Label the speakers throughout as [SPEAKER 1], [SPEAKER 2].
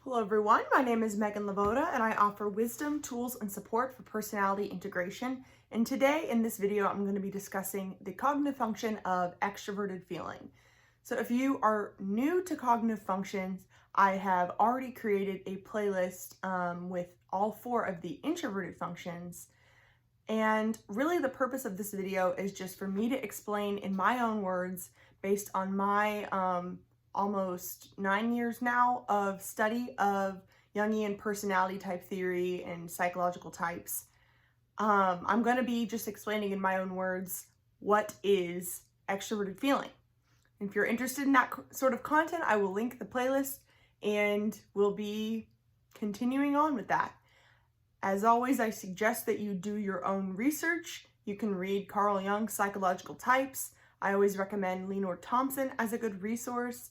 [SPEAKER 1] Hello everyone, my name is Meghan LeVota and I offer wisdom, tools, and support for personality integration. And today in this video, I'm going to be discussing the cognitive function of extroverted feeling. So if you are new to cognitive functions, I have already created a playlist with all 4 of the introverted functions. And really the purpose of this video is just for me to explain in my own words, based on my almost 9 years now of study of Jungian personality type theory and psychological types. I'm going to be just explaining in my own words what is extroverted feeling. If you're interested in that sort of content, I will link the playlist and we'll be continuing on with that. As always, I suggest that you do your own research. You can read Carl Jung's Psychological Types. I always recommend Lenore Thompson as a good resource.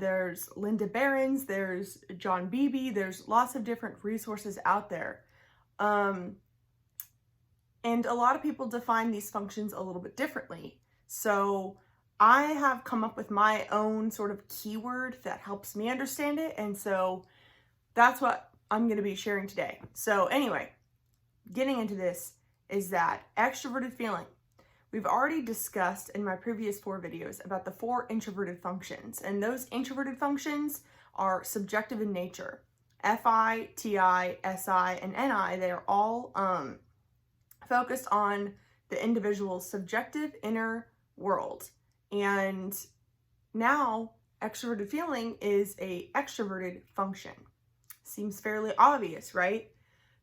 [SPEAKER 1] There's Linda Behrens, there's John Beebe, there's lots of different resources out there. And a lot of people define these functions a little bit differently. So I have come up with my own sort of keyword that helps me understand it. And so that's what I'm going to be sharing today. So anyway, getting into this is that extroverted feeling. We've already discussed in my previous 4 videos about the 4 introverted functions, and those introverted functions are subjective in nature. FI, TI, SI, and NI, they are all focused on the individual's subjective inner world. And now extroverted feeling is a extroverted function. Seems fairly obvious, right?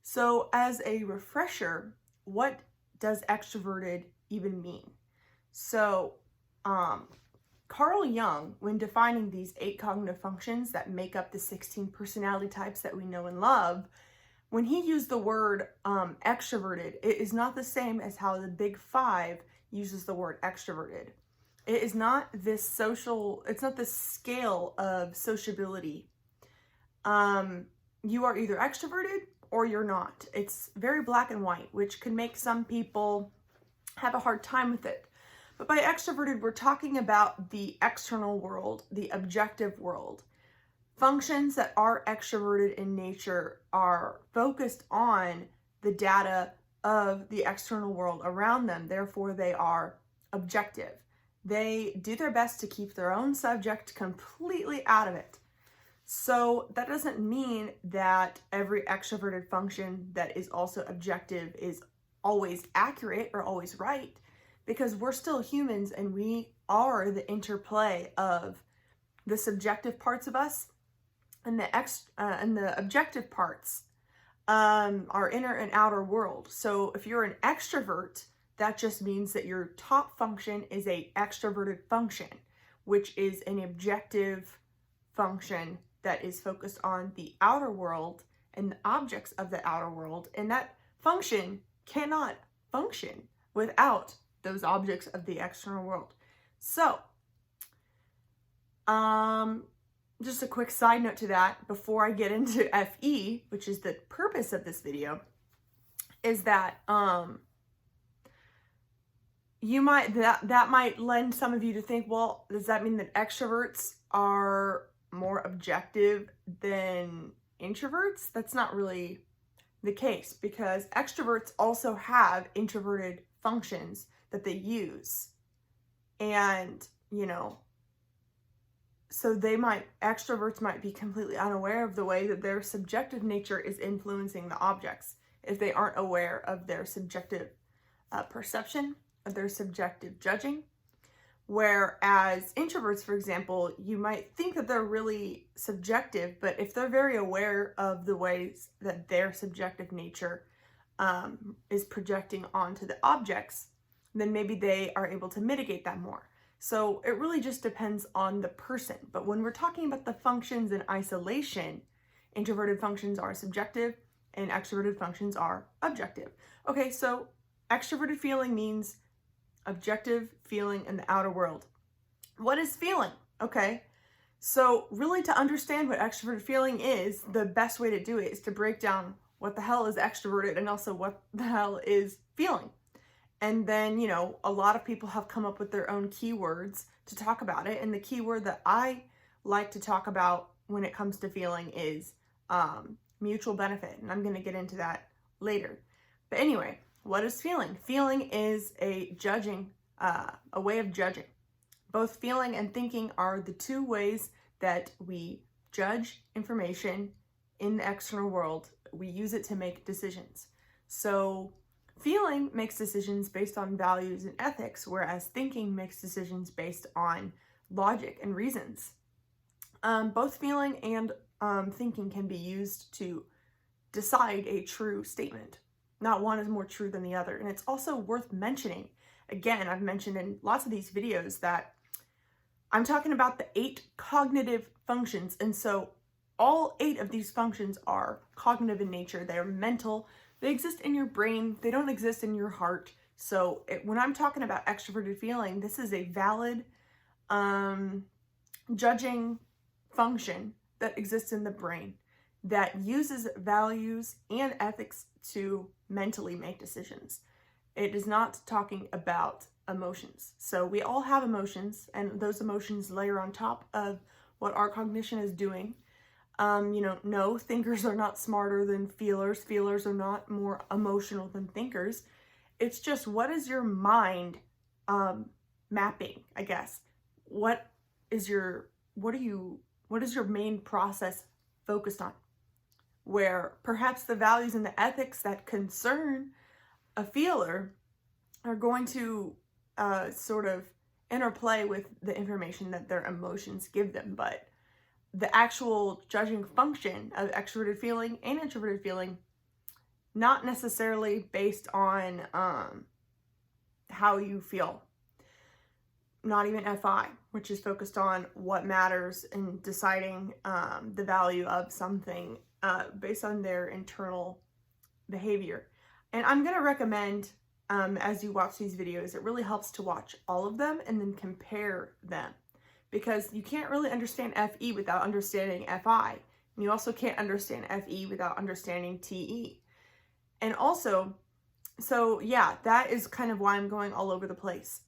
[SPEAKER 1] So as a refresher, what does extroverted even mean? So Carl Jung, when defining these 8 cognitive functions that make up the 16 personality types that we know and love, when he used the word extroverted, it is not the same as how the big 5 uses the word extroverted. It is not this it's not this scale of sociability. You are either extroverted or you're not. It's very black and white, which can make some people have a hard time with it. But by extroverted, we're talking about the external world, the objective world. Functions that are extroverted in nature are focused on the data of the external world around them. Therefore, they are objective. They do their best to keep their own subject completely out of it. So that doesn't mean that every extroverted function that is also objective is always accurate or always right, because we're still humans and we are the interplay of the subjective parts of us and the objective parts, our inner and outer world. So if you're an extrovert, that just means that your top function is a extroverted function, which is an objective function that is focused on the outer world and the objects of the outer world. And that function cannot function without those objects of the external world. So, just a quick side note to that before I get into FE, which is the purpose of this video, is that that might lend some of you to think, well, does that mean that extroverts are more objective than introverts? That's not really the case, because extroverts also have introverted functions that they use. And, so extroverts might be completely unaware of the way that their subjective nature is influencing the objects if they aren't aware of their subjective perception, of their subjective judging. Whereas introverts, for example, you might think that they're really subjective, but if they're very aware of the ways that their subjective nature is projecting onto the objects, then maybe they are able to mitigate that more. So it really just depends on the person. But when we're talking about the functions in isolation, introverted functions are subjective and extroverted functions are objective. Okay, so extroverted feeling means objective feeling in the outer world. What is feeling? Okay, so really to understand what extroverted feeling is, the best way to do it is to break down what the hell is extroverted and also what the hell is feeling. And then, a lot of people have come up with their own keywords to talk about it. And the keyword that I like to talk about when it comes to feeling is mutual benefit, and I'm going to get into that later. But anyway, what is feeling? Feeling is a way of judging. Both feeling and thinking are the two ways that we judge information in the external world. We use it to make decisions. So feeling makes decisions based on values and ethics, whereas thinking makes decisions based on logic and reasons. Both feeling and thinking can be used to decide a true statement. Not one is more true than the other. And it's also worth mentioning, again, I've mentioned in lots of these videos that I'm talking about the 8 cognitive functions. And so all 8 of these functions are cognitive in nature. They're mental. They exist in your brain. They don't exist in your heart. So when I'm talking about extroverted feeling, this is a valid judging function that exists in the brain that uses values and ethics to mentally make decisions. It is not talking about emotions. So we all have emotions, and those emotions layer on top of what our cognition is doing. No, thinkers are not smarter than feelers. Feelers are not more emotional than thinkers. It's just, what is your mind mapping, I guess? What is your main process focused on? Where perhaps the values and the ethics that concern a feeler are going to sort of interplay with the information that their emotions give them. But the actual judging function of extroverted feeling and introverted feeling, not necessarily based on how you feel. Not even FI, which is focused on what matters in deciding the value of something based on their internal behavior. And I'm going to recommend, as you watch these videos, it really helps to watch all of them and then compare them. Because you can't really understand FE without understanding FI. And you also can't understand FE without understanding TE. And also, so yeah, that is kind of why I'm going all over the place,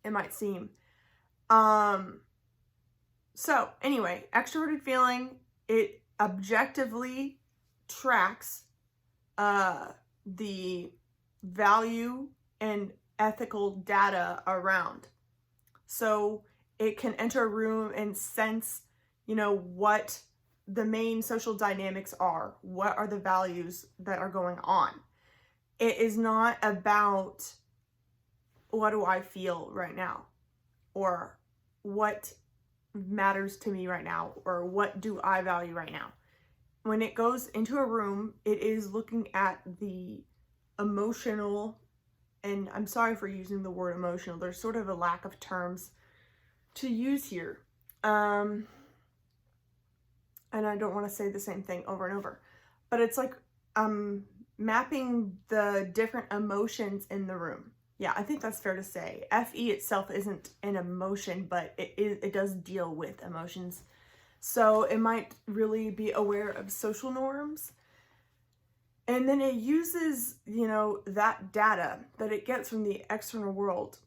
[SPEAKER 1] it might seem. So anyway, extroverted feeling, it objectively tracks the value and ethical data around. So it can enter a room and sense, what the main social dynamics are. What are the values that are going on? It is not about what do I feel right now, or what matters to me right now, or what do I value right now. When it goes into a room, it is looking at the emotional, and I'm sorry for using the word emotional, there's sort of a lack of terms to use here. And I don't want to say the same thing over and over, but it's like mapping the different emotions in the room. Yeah, I think that's fair to say. FE itself isn't an emotion, but it does deal with emotions. So it might really be aware of social norms. And then it uses, that data that it gets from the external world.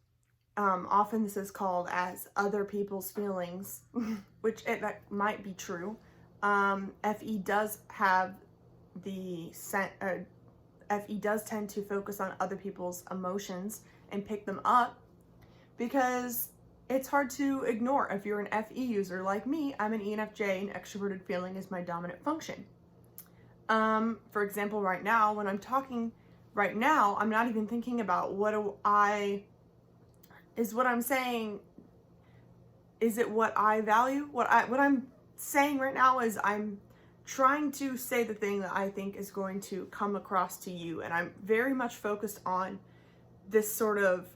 [SPEAKER 1] Often this is called as other people's feelings, which that might be true. FE does have FE does tend to focus on other people's emotions and pick them up because it's hard to ignore. If you're an FE user like me, I'm an ENFJ, and extroverted feeling is my dominant function. For example, right now, when I'm talking right now, I'm not even thinking about is what I'm saying, is it what I value? What I'm saying right now is I'm trying to say the thing that I think is going to come across to you. And I'm very much focused on this sort of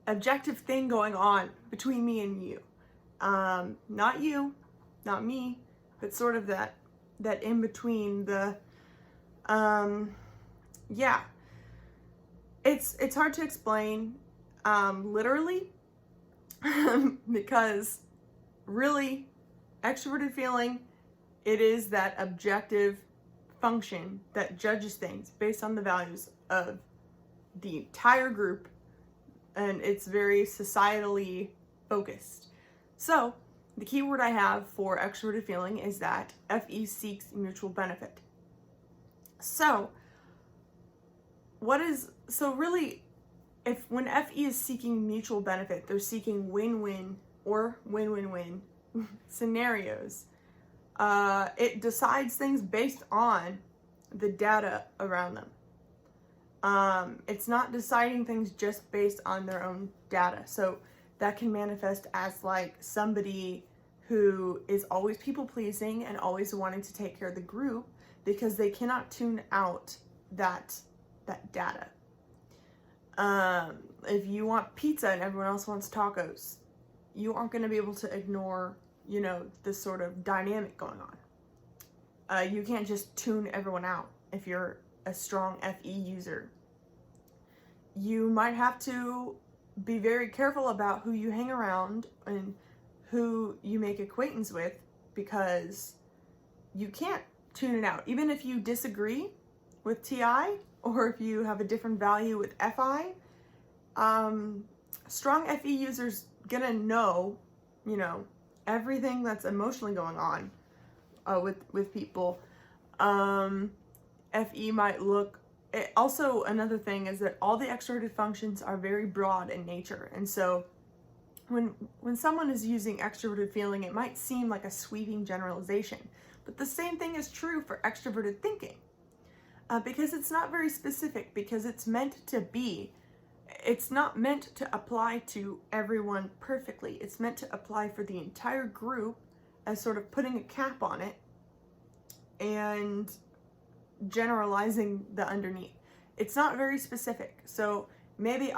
[SPEAKER 1] objective thing going on between me and you. Not you, not me, but sort of that in between the, yeah. It's hard to explain literally because really extroverted feeling, it is that objective function that judges things based on the values of the entire group, and it's very societally focused. So the key word I have for extroverted feeling is that FE seeks mutual benefit. So really, if when FE is seeking mutual benefit, they're seeking win-win or win-win-win scenarios. It decides things based on the data around them. It's not deciding things just based on their own data. So that can manifest as like somebody who is always people-pleasing and always wanting to take care of the group because they cannot tune out that data. If you want pizza and everyone else wants tacos, you aren't going to be able to ignore, this sort of dynamic going on. You can't just tune everyone out if you're a strong FE user. You might have to be very careful about who you hang around and who you make acquaintance with, because you can't tune it out. Even if you disagree with TI, or if you have a different value with FI, strong FE users gonna know, everything that's emotionally going on with people. FE might look. Also, another thing is that all the extroverted functions are very broad in nature, and so when someone is using extroverted feeling, it might seem like a sweeping generalization, but the same thing is true for extroverted thinking. Because it's not very specific, because it's not meant to apply to everyone perfectly. It's meant to apply for the entire group as sort of putting a cap on it and generalizing the underneath. It's not very specific. So maybe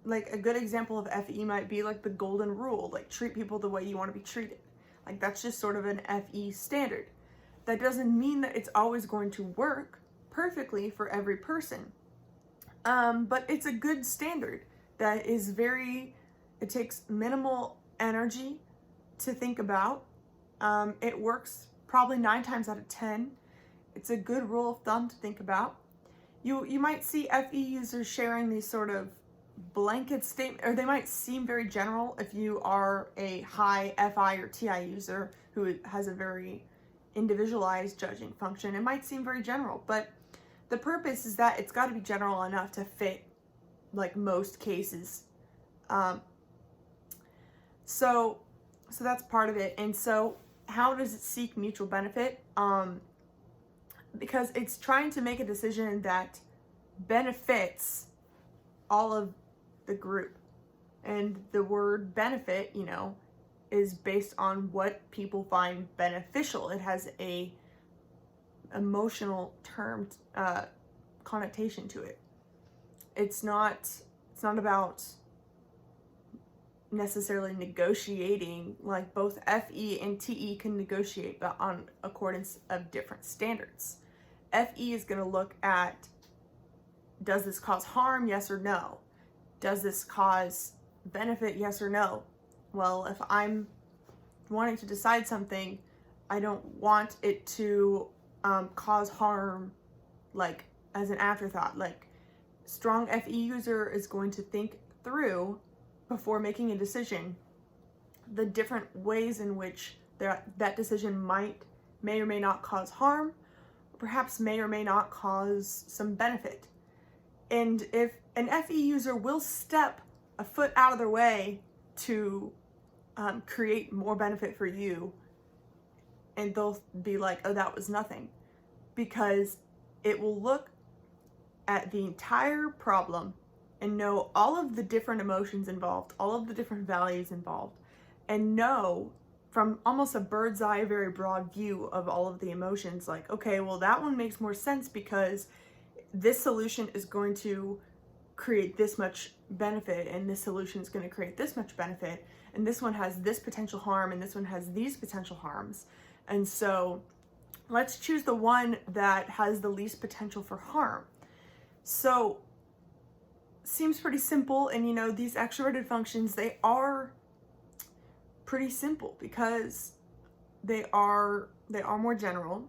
[SPEAKER 1] like a good example of FE might be like the golden rule, like treat people the way you want to be treated. Like that's just sort of an FE standard. That doesn't mean that it's always going to work perfectly for every person. But it's a good standard that is it takes minimal energy to think about. It works probably 9 times out of 10. It's a good rule of thumb to think about. You might see FE users sharing these sort of blanket statement, or they might seem very general if you are a high FI or TI user who has a very individualized judging function. It might seem very general, but the purpose is that it's got to be general enough to fit like most cases. So that's part of it. And so how does it seek mutual benefit? Because it's trying to make a decision that benefits all of the group. And the word benefit, is based on what people find beneficial. It has a emotional term connotation to it. It's not about necessarily negotiating, like both FE and TE can negotiate, but on accordance of different standards. FE is going to look at, does this cause harm, yes or no? Does this cause benefit, yes or no? Well, if I'm wanting to decide something, I don't want it to cause harm, like as an afterthought. Like, strong FE user is going to think through before making a decision the different ways in which that decision may or may not cause harm, perhaps may or may not cause some benefit. And if an FE user will step a foot out of their way to create more benefit for you, and they'll be like, oh, that was nothing, because it will look at the entire problem and know all of the different emotions involved, all of the different values involved, and know from almost a bird's eye, very broad view of all of the emotions, like, okay, well, that one makes more sense because this solution is going to create this much benefit, and this solution is going to create this much benefit, and this one has this potential harm, and this one has these potential harms. And so let's choose the one that has the least potential for harm. So seems pretty simple. And these extroverted functions, they are pretty simple because they are more general.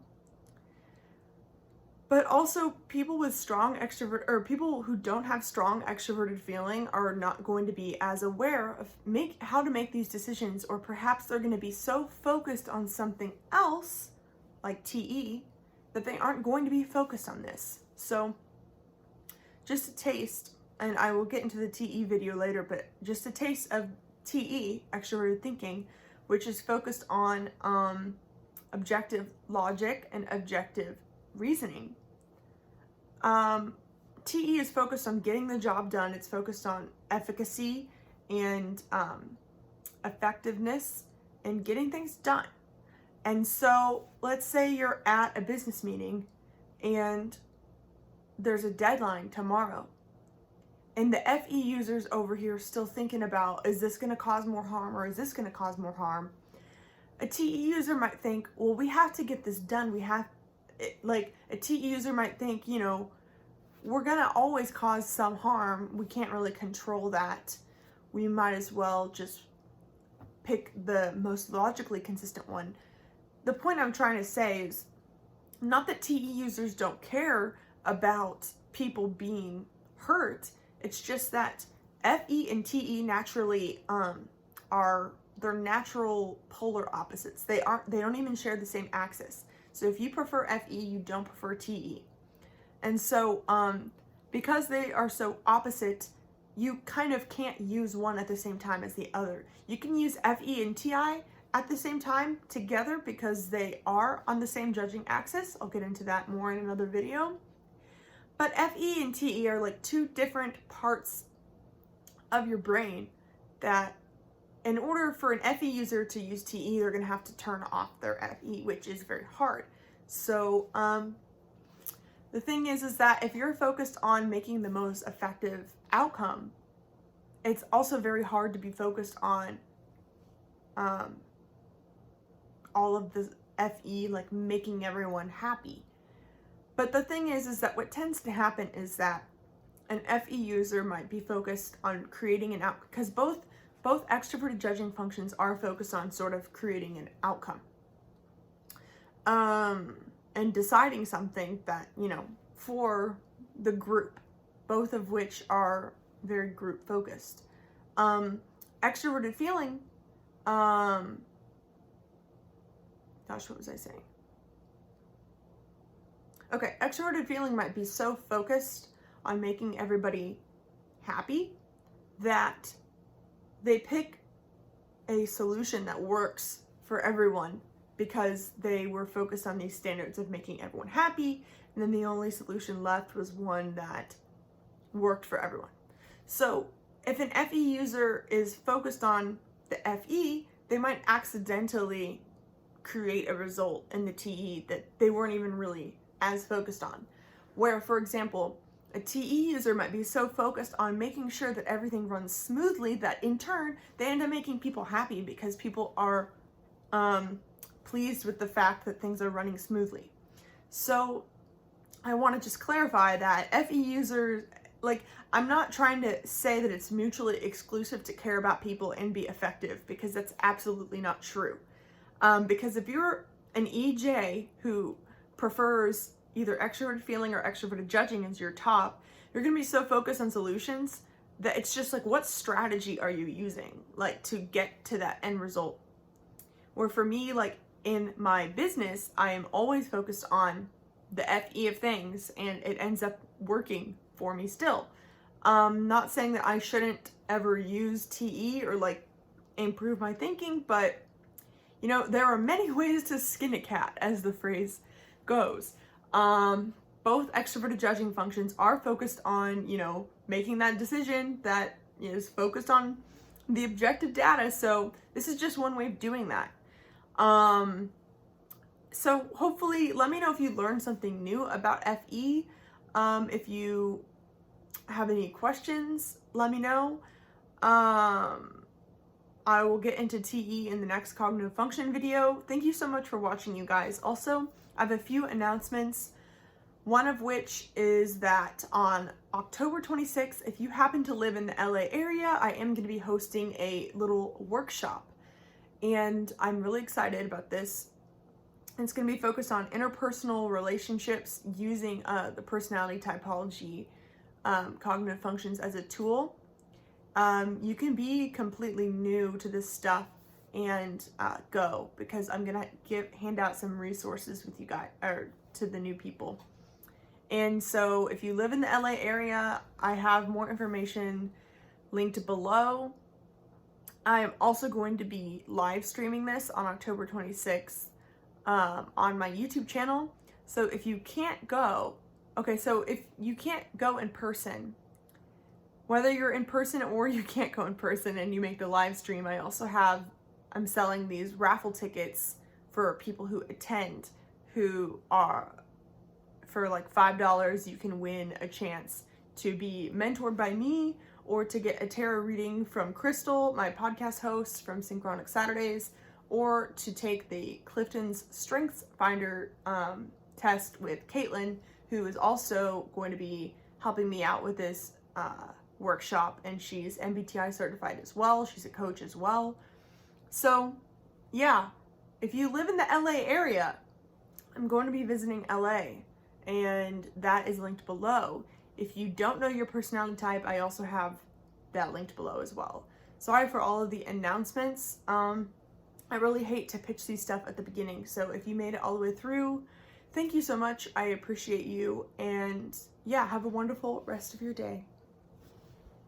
[SPEAKER 1] But also people with strong extrovert, or people who don't have strong extroverted feeling, are not going to be as aware of how to make these decisions, or perhaps they're going to be so focused on something else, like TE, that they aren't going to be focused on this. So just a taste, and I will get into the TE video later, but just a taste of TE, extroverted thinking, which is focused on objective logic and objective reasoning. TE is focused on getting the job done. It's focused on efficacy and effectiveness and getting things done. And so let's say you're at a business meeting and there's a deadline tomorrow, and the FE users over here still thinking about, is this going to cause more harm, or is this going to cause more harm? A TE user might think, well, we have to get this done. Like a TE user might think, you know, we're going to always cause some harm. We can't really control that. We might as well just pick the most logically consistent one. The point I'm trying to say is not that TE users don't care about people being hurt. It's just that FE and TE naturally they're natural polar opposites. They don't even share the same axis. So if you prefer FE, you don't prefer TE. And so because they are so opposite, you kind of can't use one at the same time as the other. You can use FE and TI at the same time together because they are on the same judging axis. I'll get into that more in another video. But FE and TE are like two different parts of your brain that, in order for an FE user to use TE, they're going to have to turn off their FE, which is very hard. So the thing is that if you're focused on making the most effective outcome, it's also very hard to be focused on all of the FE, like making everyone happy. But the thing is that what tends to happen is that an FE user might be focused on creating an outcome, because both extroverted judging functions are focused on sort of creating an outcome and deciding something that, you know, for the group, both of which are very group focused. Extroverted feeling, gosh, what was I saying? Okay, extroverted feeling might be so focused on making everybody happy that they pick a solution that works for everyone because they were focused on these standards of making everyone happy, and then the only solution left was one that worked for everyone. So if an FE user is focused on the FE, they might accidentally create a result in the TE that they weren't even really as focused on. Where, for example, a TE user might be so focused on making sure that everything runs smoothly that in turn they end up making people happy because people are pleased with the fact that things are running smoothly. So I want to just clarify that FE users, like, I'm not trying to say that it's mutually exclusive to care about people and be effective, because that's absolutely not true. Because if you're an EJ who prefers either extroverted feeling or extroverted judging as your top, you're going to be so focused on solutions that it's just like, what strategy are you using, like, to get to that end result? Where for me, like in my business, I am always focused on the FE of things, and it ends up working for me still. Not saying that I shouldn't ever use TE or like improve my thinking, but you know, there are many ways to skin a cat, as the phrase goes. Both extroverted judging functions are focused on, you know, making that decision that is focused on the objective data. So this is just one way of doing that. So hopefully, let me know if you learned something new about FE. If you have any questions, let me know. I will get into TE in the next cognitive function video. Thank you so much for watching, you guys. Also, I have a few announcements, one of which is that on October 26th, if you happen to live in the LA area, I am going to be hosting a little workshop, and I'm really excited about this. It's going to be focused on interpersonal relationships using the personality typology cognitive functions as a tool. You can be completely new to this stuff and go, because I'm going to hand out some resources with you guys, or to the new people. And so if you live in the LA area, I have more information linked below. I'm also going to be live streaming this on October 26th on my YouTube channel. So if you can't go, so if you can't go in person, whether you're in person or you can't go in person and you make the live stream, I'm selling these raffle tickets for people who attend, who are, for like $5, you can win a chance to be mentored by me, or to get a tarot reading from Crystal, my podcast host from Synchronic Saturdays, or to take the Clifton's Strengths Finder test with Caitlin, who is also going to be helping me out with this workshop, and she's MBTI certified as well. She's a coach as well. So yeah, if you live in the LA area, I'm going to be visiting LA, and that is linked below. If you don't know your personality type, I also have that linked below as well. Sorry for all of the announcements. I really hate to pitch these stuff at the beginning, so if you made it all the way through, thank you so much. I appreciate you, and yeah, have a wonderful rest of your day.